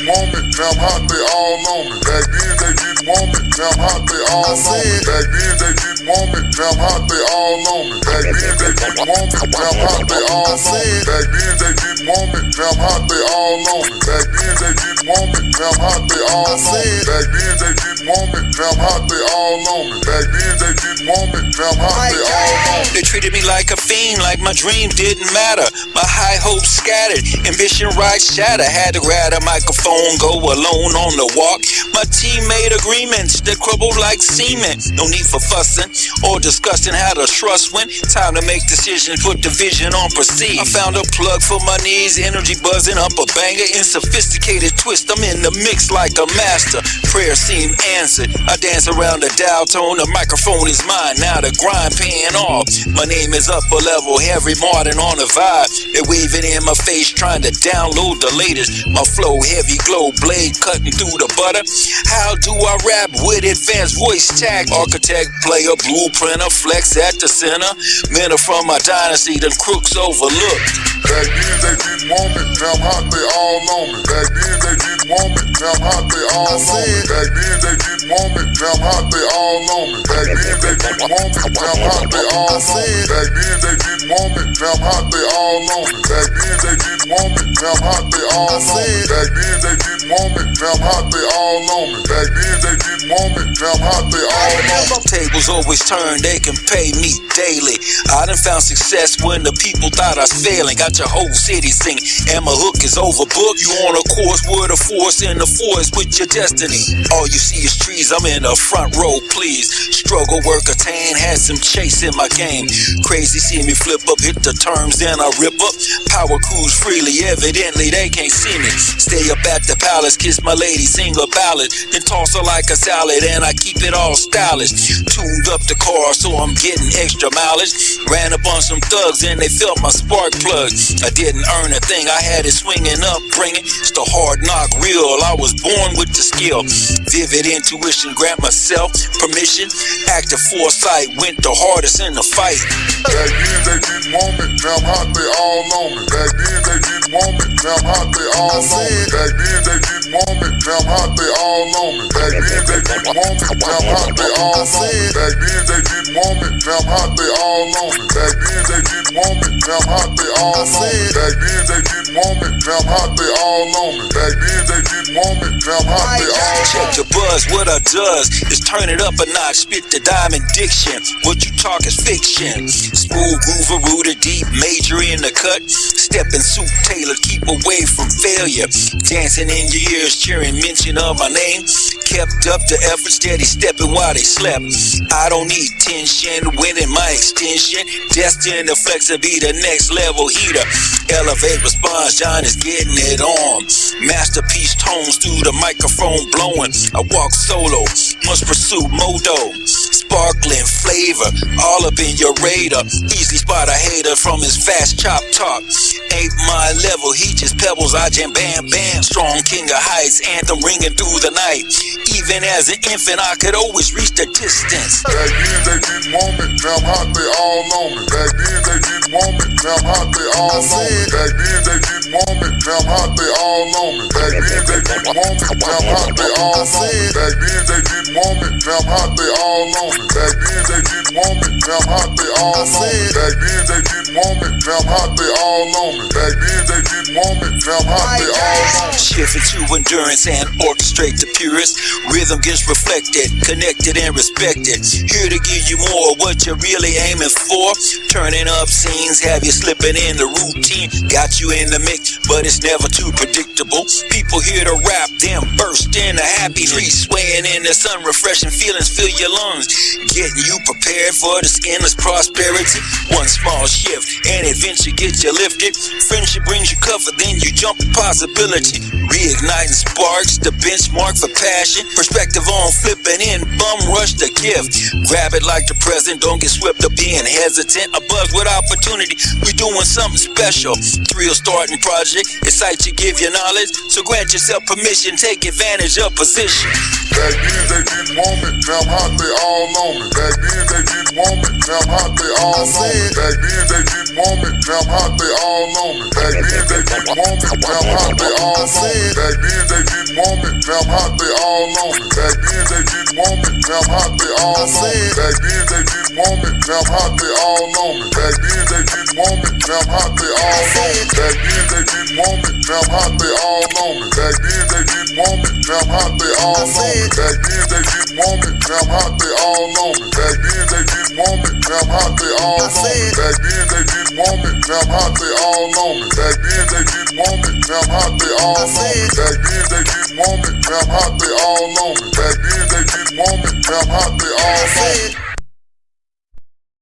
want me, now I'm hot, they all on me. Back then they didn't want me, now I'm hot, they all on me. Back then they didn't want me, now I'm hot, they all on me. Back then they didn't want me, now I'm hot, they all on me. Back then they didn't want me, now I'm hot, they all on me. Back then they didn't want me, now I'm hot, they all on me. Back then they didn't want me, now I'm hot, they all on me. Back then they didn't want me, now I'm hot, they all on me. They treated me like a fiend, like my dreams didn't matter. My high hopes scattered, ambition right shattered. Had to grab a microphone, go alone on the walk. My team made agreements that crumbled like cement. No need for fussing or discussing how to trust when time to make decisions, put the vision on proceed. I found a plug for my knees, energy buzzing up a banger in sophisticated twist. I'm in the mix like a master. Prayer seemed answered. I dance around the dial tone. The microphone is mine. Now the grind paying off. My name is upper level, Harry Martin on the vibe. They waving in my face, trying to download the latest. My flow heavy glow, blade cutting through the butter. How do I rap with advanced voice tag? Architect, player, blueprinter, flex at the center. Men are from my dynasty, them crooks overlooked. Back then they didn't want me, now I'm hot, they all on me. Back then they didn't want me, now I'm hot, they all on me. Back then they didn't want me, now I'm hot, they all on me. Back then they didn't want me, now I'm hot, they all on me. Back then they didn't want me, now I'm hot, they all on me. Back then they didn't want me, now I'm hot, they all on me. Back then they didn't want me, now I'm hot, they all on me. Back then they didn't want me, now I'm hot, they all on me. Tables always turn, they can pay me daily. I done found success when the people thought I was failing. Got your whole city singing, and my hook is overbooked. You on a course with a force in the forest with your destiny. All you see is trees, I'm in the front row, please. Struggle, work, attain, had some chase in my game. Crazy, see me flip up, hit the terms, then I rip up. Power cruise freely, evidently they can't see me. Stay up at the palace, kiss my lady, sing a ballad, then toss her like a salad, and I keep it all stylish. Tuned up the car, so I'm getting extra mileage. Ran up on some thugs, and they felt my spark plug. I didn't earn a thing, I had it swinging up, bringing. It's the hard knock real, I was born with the skill. Vivid intuition, grant myself permission. Active foresight, went the hardest in the fight. Back then they didn't want me, now I'm hot, they all on me. Back then they didn't want me, now I'm hot, they all on me. Back then they didn't want me, now I'm hot, they all on me. Back then they didn't want me, now I'm hot, they all on me. Back then they didn't want me, now I'm hot, they all on me. Back then they didn't want me, now I'm hot, they all on me. Back then they didn't want me, now I'm hot, they all on me. Back then they didn't want me, now I'm hot, they all on me. Check the buzz, what I does is turn it up a notch, spit the diamond diction. What you talk is fiction. Smooth groover, rooted deep, major in the cut. Stepping suit tailored, keep away from failure. Dancing in your ears, cheering mention of my name. Kept up the effort, steady stepping while they slept. I don't need tension, winning my extension. Destined to flex and be the next level heater. Elevate response, John is getting it on. Masterpiece tones through the microphone blowing. I walk solo, must pursue modo. Sparkling flavor, all up in your radar. Easily spot a hater from his fast chop talk. Ain't my level, he just pebbles, I jam bam bam. Strong king of heights, anthem ringing through the night. Even as an infant, I could always reach the distance. Back then they didn't want me, now I'm hot, they all on me. Back then they didn't want me, now I'm hot, they all on me. Back then they didn't want me, now I'm hot, they all on me. Back then they didn't want me, now I'm hot, they all on me. Back then they didn't want me, now I'm hot, they all on me. Back then they didn't want me, now I'm hot, they all on me. Back then they didn't want me, now I'm hot, they all on me. Back then they didn't want me, now I'm hot, they all on me. Shift into endurance and orchestrate the purest. Rhythm gets reflected, connected and respected. Here to give you more of what you're really aiming for. Turning up scenes, have you slipping in the routine. Got you in the mix, but it's never too predictable. People here to rap, then burst into happiness. Swaying in the sun, refreshing feelings fill your lungs. Getting you prepared for this endless prosperity. One small shift and adventure gets you lifted. Friendship brings you comfort, then you jump in possibility. Reigniting sparks, the benchmark for passion. Perspective on flipping in, bum rush the gift. Grab it like the present, don't get swept up being hesitant. A buzz with opportunity, we doing something special. Thrill starting project, excite you, give you knowledge. So grant yourself permission, take advantage of position. Back then they didn't want me, now I'm hot, they all on me. Back then they didn't want me, now I'm hot, they all on me. Back then they didn't want me, now I'm hot, they all on me. Back then they didn't want me, now I'm hot, they all on me. Back then they didn't didn't want me, now I'm hot, they all on me. Back then they didn't want me, now I'm hot, they all on me. Back then they didn't want me, now I'm hot, they all on me. Back then they didn't want me, now I'm hot, they all on me. Back then they didn't want me, now I'm hot, they all on me. Back then they didn't want me, now I'm hot, they all on me. Back then they didn't want me, now I'm hot, they all on me. Back then they didn't want me, now I'm hot, they all on me. Back then they didn't want me, now I'm hot, they all on me. Back then they didn't want me, now I'm hot, they all on me. Back then they didn't want me, now I'm hot, they all on me. Back then they didn't want me, now I'm hot, they all on me.